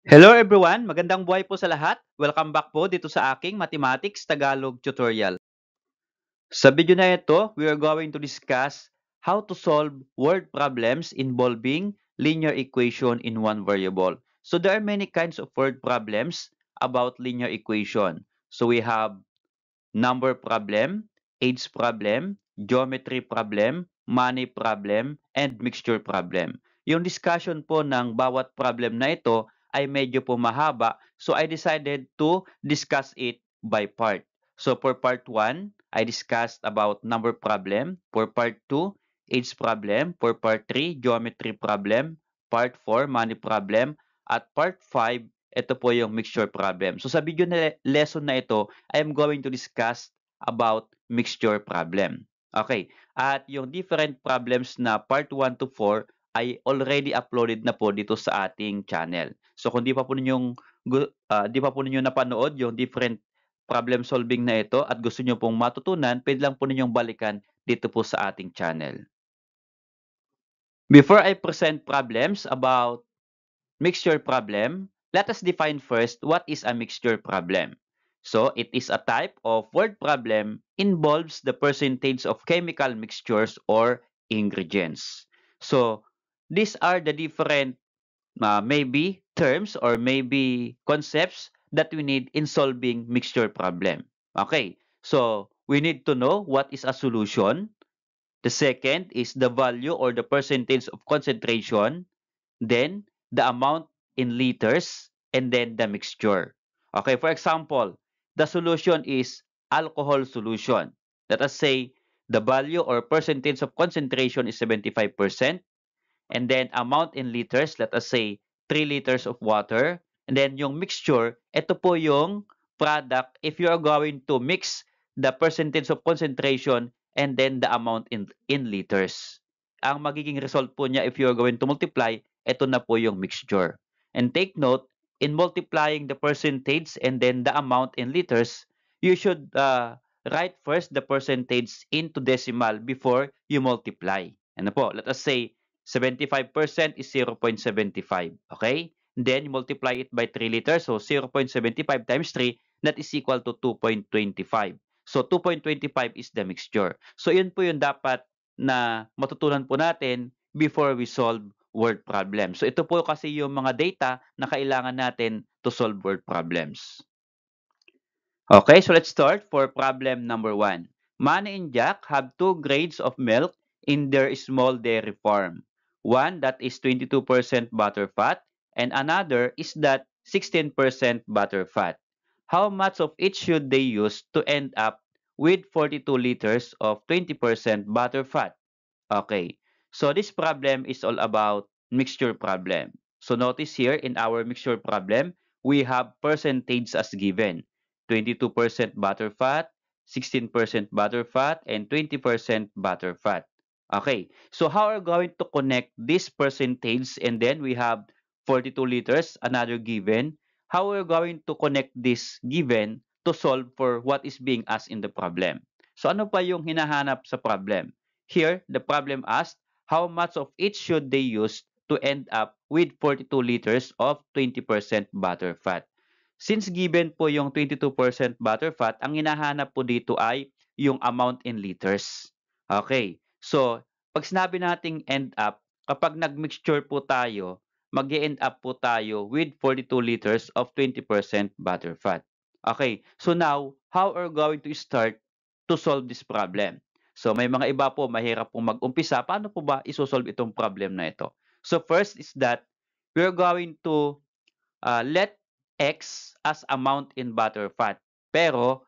Hello everyone! Magandang buhay po sa lahat. Welcome back po dito sa aking Mathematics Tagalog tutorial. Sa video na ito, we are going to discuss how to solve word problems involving linear equation in one variable. So there are many kinds of word problems about linear equation. So we have number problem, age problem, geometry problem, money problem, and mixture problem. Yung discussion po ng bawat problem na ito ay medyo po mahaba, so I decided to discuss it by part. So for part 1, I discussed about number problem. For part 2, age problem. For part 3, geometry problem. Part 4, money problem. At part 5, ito po yung mixture problem. So sa video na lesson na ito, I am going to discuss about mixture problem. Okay. At yung different problems na part 1 to 4 ay already uploaded na po dito sa ating channel. So kung di pa po ninyo napanood yung different problem solving na ito at gusto nyo pong matutunan, pwede lang po ninyong balikan dito po sa ating channel. Before I present problems about mixture problem, let us define first what is a mixture problem. So, it is a type of word problem involves the percentage of chemical mixtures or ingredients. So, these are the different maybe terms or maybe concepts that we need in solving mixture problem. Okay, so we need to know what is a solution. The second is the value or the percentage of concentration, then the amount in liters, and then the mixture. Okay, for example, the solution is alcohol solution. Let us say the value or percentage of concentration is 75%, and then amount in liters, let us say 3 liters of water, and then yung mixture, ito po yung product if you are going to mix the percentage of concentration and then the amount in liters. Ang magiging result po niya if you are going to multiply, ito na po yung mixture. And take note, in multiplying the percentage and then the amount in liters, you should write first the percentage into decimal before you multiply. Ano po? Let us say 75% is 0.75. Okay? Then, you multiply it by 3 liters. So, 0.75 times 3, that is equal to 2.25. So, 2.25 is the mixture. So, yun po yung dapat na matutunan po natin before we solve word problems. So, ito po kasi yung mga data na kailangan natin to solve word problems. Okay, so let's start for problem number 1. Manny and Jack have two grades of milk in their small dairy farm. One that is 22% butter fat and another is that 16% butter fat. How much of each should they use to end up with 42 liters of 20% butter fat? Okay, so this problem is all about mixture problem. So notice here in our mixture problem, we have percentage as given. 22% butter fat, 16% butter fat, and 20% butter fat. Okay, so how are we going to connect this percentage and then we have 42 liters, another given. How are we going to connect this given to solve for what is being asked in the problem? So ano pa yung hinahanap sa problem? Here, the problem asked, how much of each should they use to end up with 42 liters of 20% butter fat? Since given po yung 22% butter fat, ang hinahanap po dito ay yung amount in liters. Okay. So, pag sinabi nating end up, kapag nag-mixture po tayo, mag-end up po tayo with 42 liters of 20% butter fat. Okay. So now, how are we going to start to solve this problem? So, may mga iba po mahirap pong mag-umpisa. Paano po ba isosolve itong problem na ito? So, first is that we're going to let X as amount in butter fat. Pero,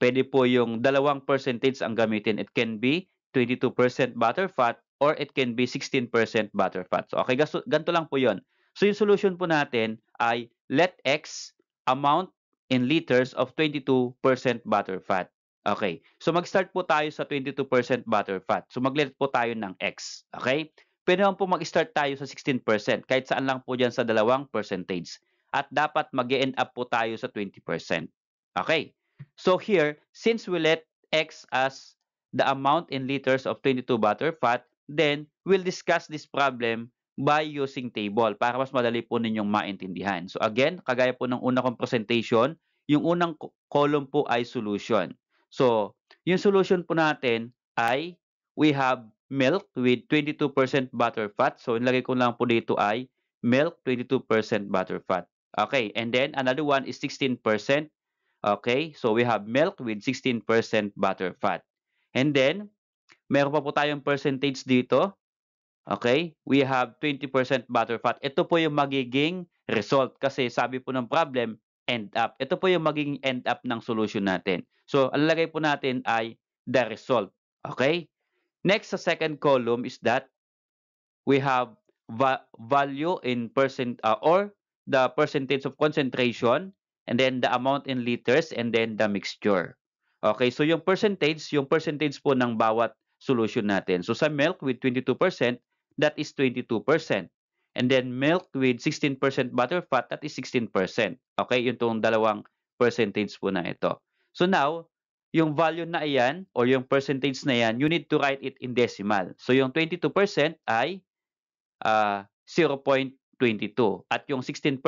pwede po yung dalawang percentage ang gamitin. It can be 22% butter fat or it can be 16% butter fat. So, okay, ganito lang po yon. So, yung solution po natin ay let X amount in liters of 22% butter fat. Okay. So, mag-start po tayo sa 22% butter fat. So, mag-let po tayo ng X. Okay? Pwede naman po mag-start tayo sa 16%. Kahit saan lang po dyan sa dalawang percentage. At dapat mag-end up po tayo sa 20%. Okay. So here, since we let X as the amount in liters of 22 butter fat, then we'll discuss this problem by using table para mas madali po ninyong maintindihan. So again, kagaya po ng una kong presentation, yung unang column po ay solution. So, yung solution po natin ay we have milk with 22% butter fat. So, nilagay ko lang po dito ay milk 22% butter fat. Okay, and then another one is 16%. Okay, so we have milk with 16% butter fat. And then, meron pa po tayong percentage dito. Okay? We have 20% butter fat. Ito po yung magiging result kasi sabi po ng problem, end up. Ito po yung magiging end up ng solution natin. So, ang lalagay po natin ay the result. Okay? Next sa second column is that we have value in percent or the percentage of concentration and then the amount in liters and then the mixture. Okay, so yung percentage po ng bawat solution natin. So sa milk with 22%, that is 22%. And then milk with 16% butter fat, that is 16%. Okay, yung tong dalawang percentage po na ito. So now, yung value na iyan or yung percentage na yan, you need to write it in decimal. So yung 22% ay 0.22 at yung 16%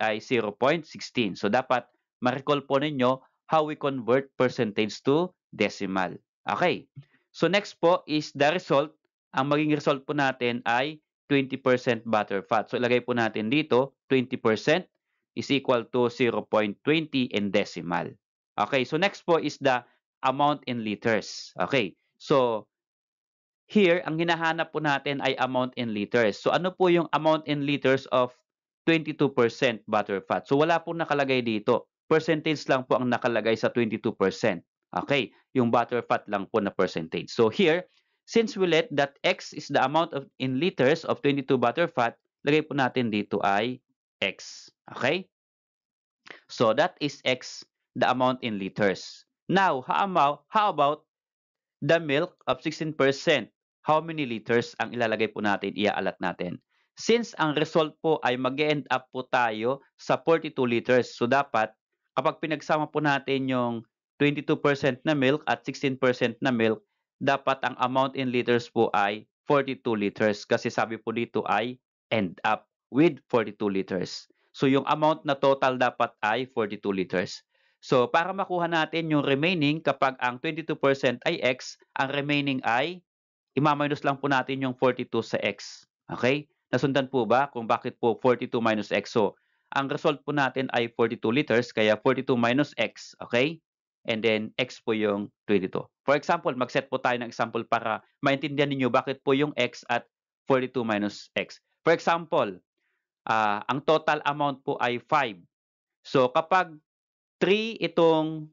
ay 0.16. So dapat ma-recall po ninyo how we convert percentage to decimal. Okay. So next po is the result. Ang maging result po natin ay 20% butter fat. So ilagay po natin dito 20% is equal to 0.20 in decimal. Okay. So next po is the amount in liters. Okay. So here, ang hinahanap po natin ay amount in liters. So ano po yung amount in liters of 22% butter fat? So wala pong nakalagay dito. Percentage lang po ang nakalagay sa 22%. Okay, yung butter fat lang po na percentage. So here, since we let that X is the amount of in liters of 22 butter fat, lagay po natin dito ay X. Okay? So that is X, the amount in liters. Now, how about the milk of 16%, how many liters ang ilalagay po natin, iaalat natin? Since ang result po ay mag-end up po tayo sa 42 liters, so dapat kapag pinagsama po natin yung 22% na milk at 16% na milk, dapat ang amount in liters po ay 42 liters kasi sabi po dito ay end up with 42 liters. So yung amount na total dapat ay 42 liters. So, para makuha natin yung remaining, kapag ang 22% ay X, ang remaining ay, imaminus lang po natin yung 42 sa X. Okay? Nasundan po ba kung bakit po 42 minus X? So, ang result po natin ay 42 liters, kaya 42 minus X. Okay? And then, X po yung 22. For example, mag-set po tayo ng example para maintindihan ninyo bakit po yung X at 42 minus X. For example, ang total amount po ay 5. So, kapag 3 itong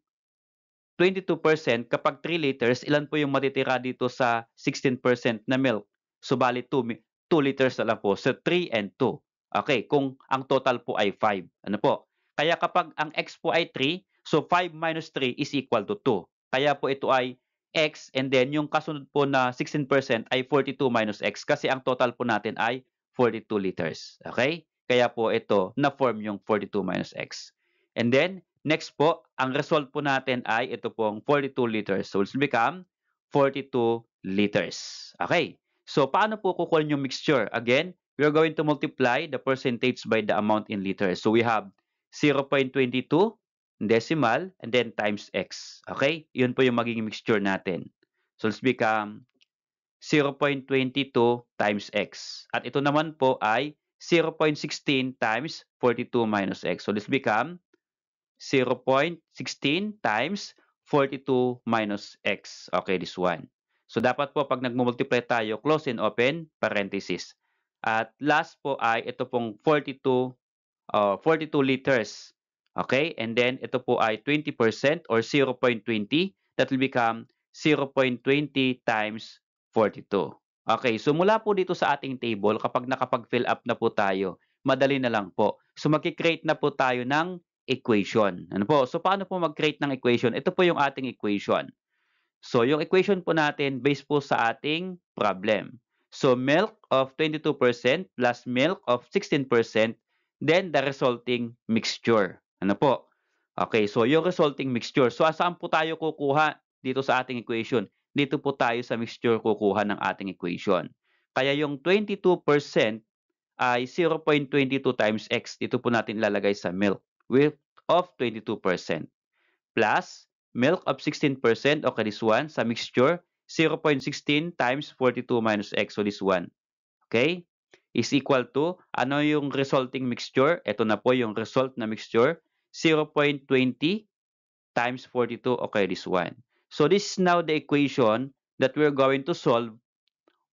22%, kapag 3 liters, ilan po yung matitira dito sa 16% na milk? So, bali 2 liters na lang po. So, 3 and 2. Okay, kung ang total po ay 5. Ano po? Kaya kapag ang X po ay 3, so 5 minus 3 is equal to 2. Kaya po ito ay X and then yung kasunod po na 16% ay 42 minus X kasi ang total po natin ay 42 liters. Okay? Kaya po ito na-form yung 42 minus X. And then, next po, ang result po natin ay ito pong 42 liters. So, it will become 42 liters. Okay. So, paano po kukunin yung mixture? Again, we are going to multiply the percentage by the amount in liters. So, we have 0.22 decimal and then times X. Okay? Yun po yung magiging mixture natin. So, let's become 0.22 times X. At ito naman po ay 0.16 times 42 minus X. So, this become 0.16 times 42 minus X. Okay, this one. So, dapat po pag nagmumultiply tayo, close and open parenthesis. At last po ay ito pong 42 liters. Okay, and then ito po ay 20% or 0.20. That will become 0.20 times 42. Okay, so mula po dito sa ating table, kapag nakapag-fill up na po tayo, madali na lang po. So mag-create na po tayo ng equation. Ano po? So paano po mag-create ng equation? Ito po yung ating equation. So yung equation po natin based po sa ating problem. So milk of 22% plus milk of 16%, then the resulting mixture. Ano po? Okay, so yung resulting mixture. So saan po tayo kukuha dito sa ating equation? Dito po tayo sa mixture kukuha ng ating equation. Kaya yung 22% ay 0.22 times x. Dito po natin ilalagay sa milk with of 22%. Plus milk of 16%, okay, this one, sa mixture, 0.16 times 42 minus x, so this one. Okay? Is equal to, ano yung resulting mixture? Ito na po yung result na mixture, 0.20 times 42, okay, this one. So this is now the equation that we're going to solve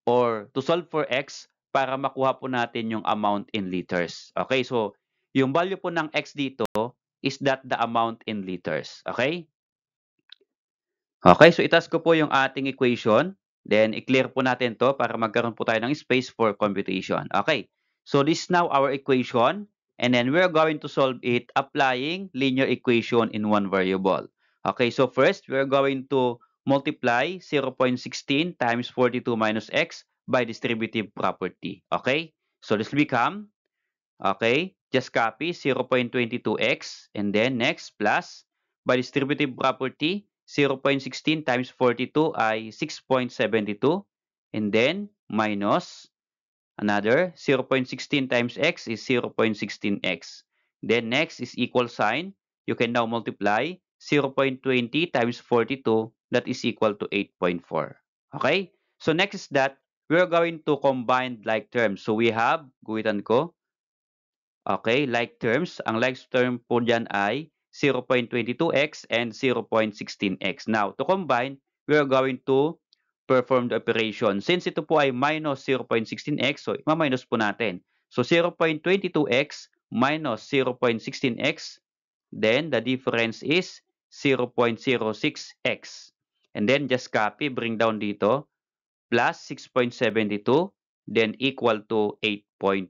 or to solve for x para makuha po natin yung amount in liters. Okay, so yung value po ng x dito is that the amount in liters. Okay? Okay, so itask ko po yung ating equation. Then, i-clear po natin to para magkaroon po tayo ng space for computation. Okay, so this is now our equation. And then, we're going to solve it applying linear equation in one variable. Okay, so first, we're going to multiply 0.16 times 42 minus x by distributive property. Okay, so this will become, okay, just copy 0.22x and then next plus by distributive property 0.16 times 42 ay 6.72 and then minus another 0.16 times x is 0.16x. Then next is equal sign. You can now multiply 0.20 times 42 that is equal to 8.4. Okay? So next is that we're going to combine like terms. So we have, guhitan ko, okay, like terms. Ang like term po dyan ay 0.22x and 0.16x. Now, to combine, we are going to perform the operation. Since ito po ay minus 0.16x, so ma-minus po natin. So 0.22x minus 0.16x, then the difference is 0.06x. And then just copy, bring down dito, plus 6.72, then equal to 8.4.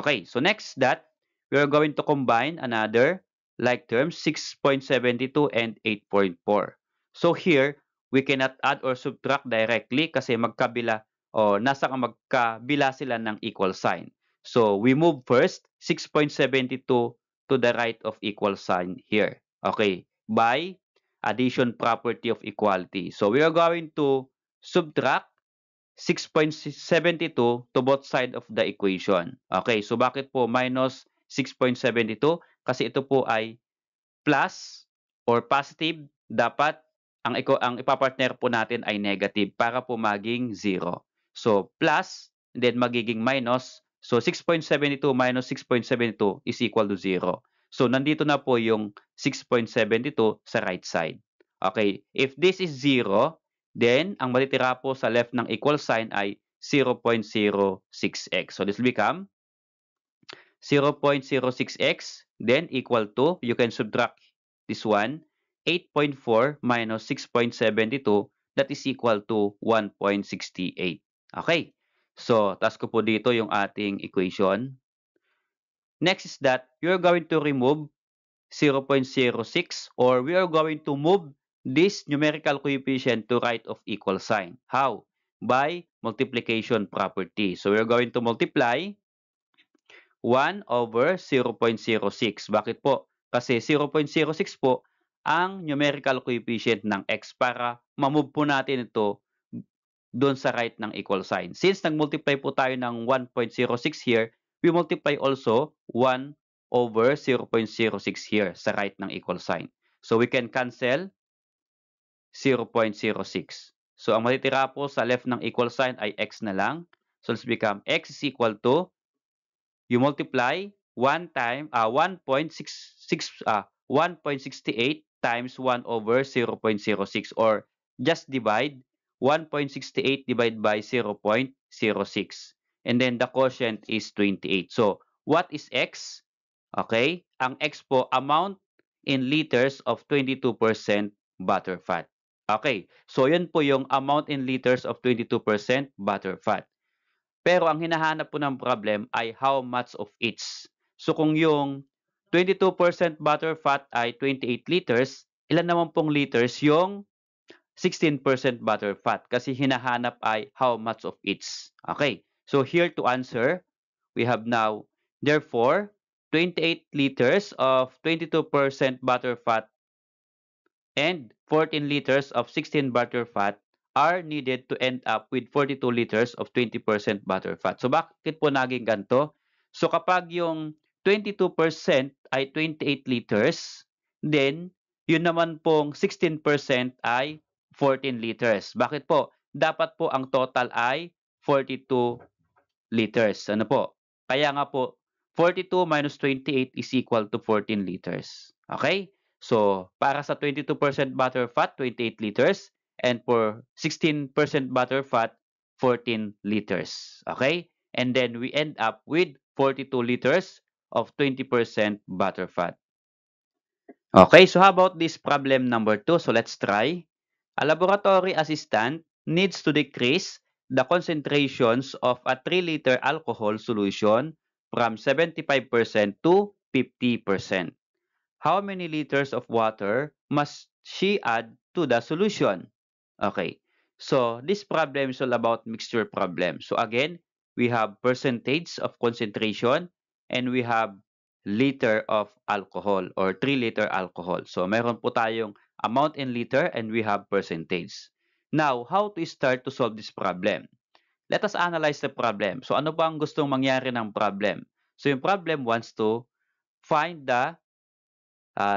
Okay, so next that, we are going to combine another like terms, 6.72 and 8.4. So here, we cannot add or subtract directly kasi magkabila o nasa magkabila sila ng equal sign. So we move first 6.72 to the right of equal sign here. Okay, by addition property of equality. So we are going to subtract 6.72 to both side of the equation. Okay, so bakit po minus 6.72? Kasi ito po ay plus or positive. Dapat ang ipapartner po natin ay negative para po maging 0. So plus, and then magiging minus. So 6.72 minus 6.72 is equal to 0. So nandito na po yung 6.72 sa right side. Okay, if this is 0, then ang matitira po sa left ng equal sign ay 0.06x. So this will become 0.06x, then equal to, you can subtract this one, 8.4 minus 6.72, that is equal to 1.68. Okay, so task ko po dito yung ating equation. Next is that you're going to remove 0.06 or we are going to move this numerical coefficient to right of equal sign. How? By multiplication property. So we're going to multiply 1 over 0.06. Bakit po? Kasi 0.06 po ang numerical coefficient ng x para ma-move po natin ito doon sa right ng equal sign. Since nag-multiply po tayo ng 1.06 here, we multiply also 1 over 0.06 here sa right ng equal sign. So we can cancel 0.06. So ang matitira po sa left ng equal sign ay x na lang. So let's become x is equal to, you multiply 1.68 times 1 over 0.06 or just divide 1.68 divided by 0.06. And then the quotient is 28. So what is x? Okay, ang x po, amount in liters of 22% butter fat. Okay, so yun po yung amount in liters of 22% butter fat. Pero ang hinahanap po ng problem ay how much of each. So kung yung 22% butter fat ay 28 liters, ilan naman pong liters yung 16% butter fat? Kasi hinahanap ay how much of each. Okay, so here to answer, we have now, therefore, 28 liters of 22% butter fat and 14 liters of 16 butter fat are needed to end up with 42 liters of 20% butterfat. So bakit po naging ganito? So kapag yung 22% ay 28 liters, then yun naman pong 16% ay 14 liters. Bakit po? Dapat po ang total ay 42 liters. Ano po? Kaya nga po, 42 minus 28 is equal to 14 liters. Okay? So, para sa 22% butter fat, 28 liters. And for 16% butter fat, 14 liters. Okay? And then we end up with 42 liters of 20% butter fat. Okay, so how about this problem number 2? So let's try. A laboratory assistant needs to decrease the concentrations of a 3-liter alcohol solution from 75% to 50%. How many liters of water must she add to the solution? Okay, so this problem is all about mixture problem. So again, we have percentage of concentration and we have liter of alcohol or 3-liter alcohol. So meron po tayong amount in liter and we have percentage. Now, how to start to solve this problem? Let us analyze the problem. So ano ba ang gustong mangyari ng problem? So yung problem wants to find the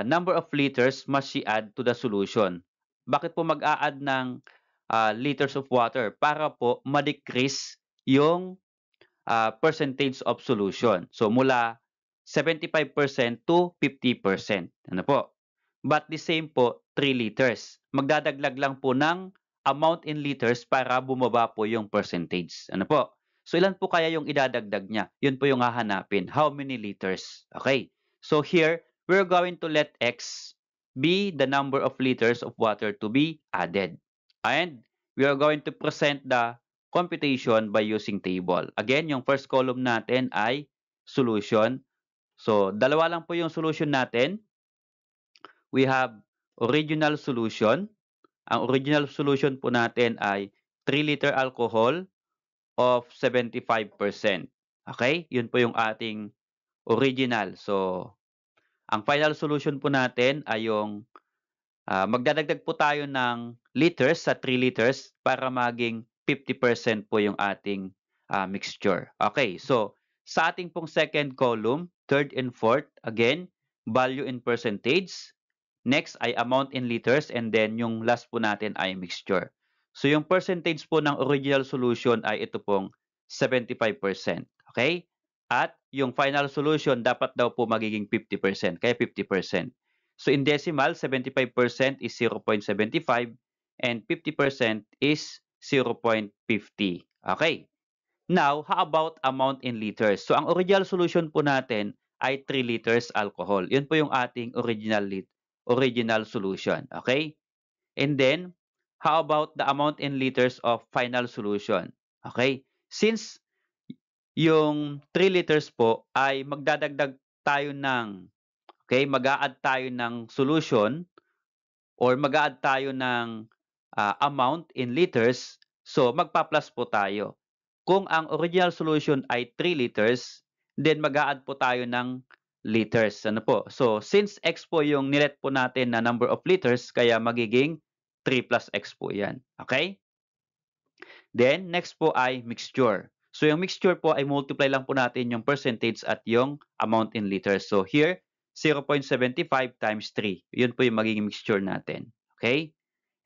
number of liters must she add to the solution. Bakit po mag-a-add ng liters of water? Para po ma-decrease yung percentage of solution. So mula 75% to 50%. Ano po? But the same po, 3 liters. Magdadaglag lang po ng amount in liters para bumaba po yung percentage. Ano po? So ilan po kaya yung idadagdag niya? Yun po yung hahanapin. How many liters? Okay. So here, we're going to let X be the number of liters of water to be added. And we are going to present the computation by using table. Again, yung first column natin ay solution. So, dalawa lang po yung solution natin. We have original solution. Ang original solution po natin ay 3-liter alcohol of 75%. Okay? Yun po yung ating original. So, ang final solution po natin ay yung magdadagdag po tayo ng liters sa 3 liters para maging 50% po yung ating mixture. Okay, so sa ating pong second column, third and fourth, again, value in percentage. Next ay amount in liters and then yung last po natin ay mixture. So yung percentage po ng original solution ay ito pong 75%. Okay? At yung final solution dapat daw po magiging 50%, kaya 50%. So in decimal, 75% is 0.75 and 50% is 0.50. Okay. Now, how about amount in liters? So ang original solution po natin ay 3 liters alcohol. Yun po yung ating original solution. Okay? And then, how about the amount in liters of final solution? Okay? Since yung 3 liters po ay magdadagdag tayo ng, okay, mag-a-add tayo ng solution or mag-a-add tayo ng amount in liters, so magpa-plus po tayo. Kung ang original solution ay 3 liters, then mag-a-add po tayo ng liters. Ano po? So, since x po yung nilet po natin na number of liters, kaya magiging 3 plus x po yan. Okay? Then, next po ay mixture. So, yung mixture po ay multiply lang po natin yung percentage at yung amount in liters. So, here, 0.75 times 3. Yun po yung magiging mixture natin. Okay?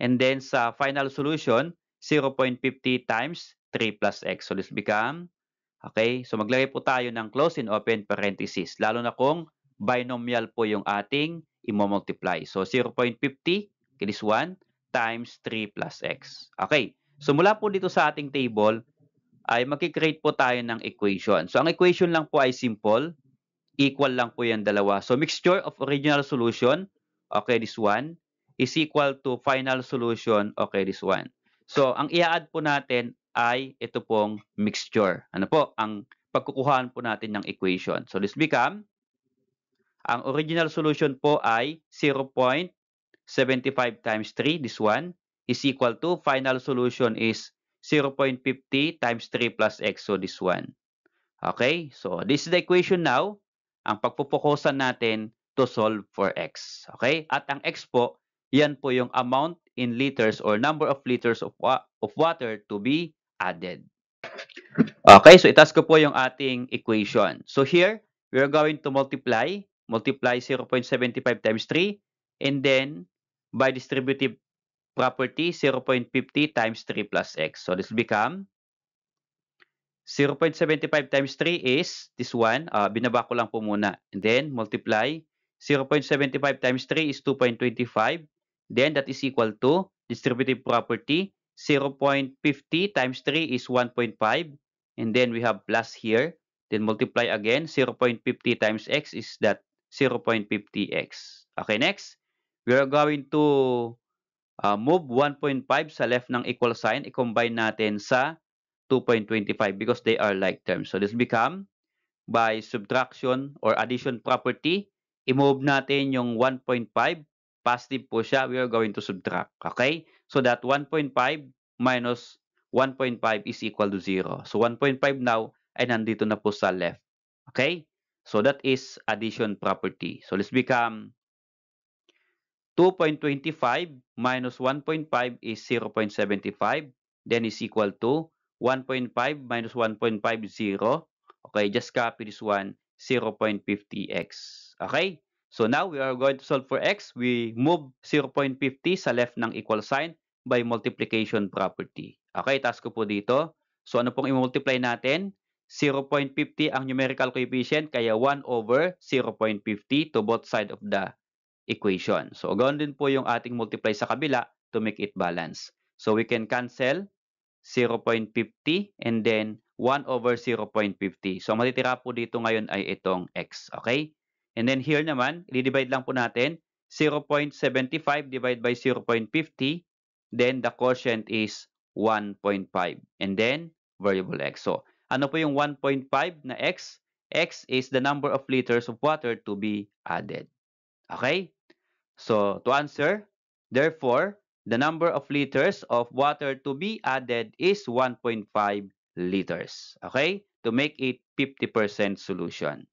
And then, sa final solution, 0.50 times 3 plus x. So, this become, okay? So, maglagay po tayo ng close and open parenthesis. Lalo na kung binomial po yung ating i-multiply. So, 0.50, this one, times 3 plus x. Okay? So, mula po dito sa ating table, ay makikreate po tayo ng equation. So, ang equation lang po ay simple. Equal lang po yan dalawa. So, mixture of original solution, okay, this one, is equal to final solution, okay, this one. So, ang i-add po natin ay ito pong mixture. Ano po? Ang pagkukuhaan po natin ng equation. So, this become, ang original solution po ay 0.75 times 3, this one, is equal to, final solution is 0.50 times 3 plus x, so this one. Okay, so this is the equation now. Ang pagpupukusan natin to solve for x. Okay, at ang x po, yan po yung amount in liters or number of liters of water to be added. Okay, so itask ko po yung ating equation. So here, we are going to multiply 0.75 times 3, and then by distributive property, 0.50 times 3 plus x. So this will become 0.75 times 3 is this one. Binaba ko lang po muna. And then multiply 0.75 times 3 is 2.25. Then that is equal to distributive property. 0.50 times 3 is 1.5. And then we have plus here. Then multiply again. 0.50 times x is that 0.50x. Okay, next. We are going to move 1.5 sa left ng equal sign. I-combine natin sa 2.25 because they are like terms. So this become by subtraction or addition property, i-move natin yung 1.5, positive po siya, we are going to subtract. Okay? So that 1.5 minus 1.5 is equal to 0. So 1.5 now ay nandito na po sa left. Okay? So that is addition property. So let's become 2.25 minus 1.5 is 0.75. Then is equal to 1.5 minus 1.5 is 0. Okay, just copy this one, 0.50x. Okay, so now we are going to solve for x. We move 0.50 sa left ng equal sign by multiplication property. Okay, task ko po dito. So ano pong i-multiply natin? 0.50 ang numerical coefficient, kaya 1 over 0.50 to both side of the equation. So, ganoon din po yung ating multiply sa kabila to make it balance. So, we can cancel 0.50 and then 1 over 0.50. So, ang matitira po dito ngayon ay itong x. Okay? And then here naman, i-divide lang po natin 0.75 divided by 0.50. Then, the quotient is 1.5. And then, variable x. So, ano po yung 1.5 na x? X is the number of liters of water to be added. Okay? So, to answer, therefore, the number of liters of water to be added is 1.5 liters. Okay? To make it 50% solution.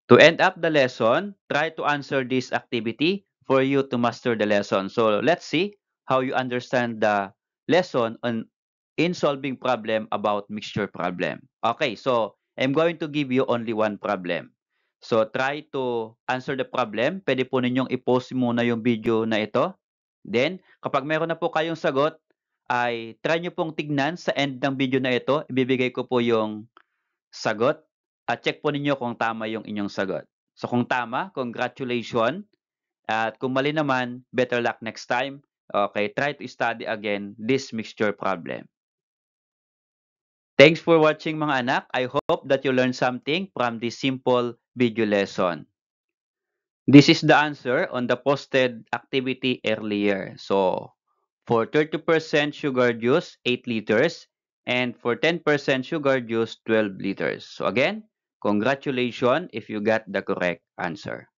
To end up the lesson, try to answer this activity for you to master the lesson. So, let's see how you understand the lesson in solving problem about mixture problem. Okay, so I'm going to give you only one problem. So, try to answer the problem. Pwede po ninyong i-pause muna yung video na ito. Then, kapag meron na po kayong sagot, ay try nyo pong tignan sa end ng video na ito. Ibibigay ko po yung sagot at check po ninyo kung tama yung inyong sagot. So, kung tama, congratulations. At kung mali naman, better luck next time. Okay, try to study again this mixture problem. Thanks for watching mga anak. I hope that you learned something from this simple video lesson. This is the answer on the posted activity earlier. So, for 30% sugar juice, 8 liters, and for 10% sugar juice, 12 liters. So again, congratulations if you got the correct answer.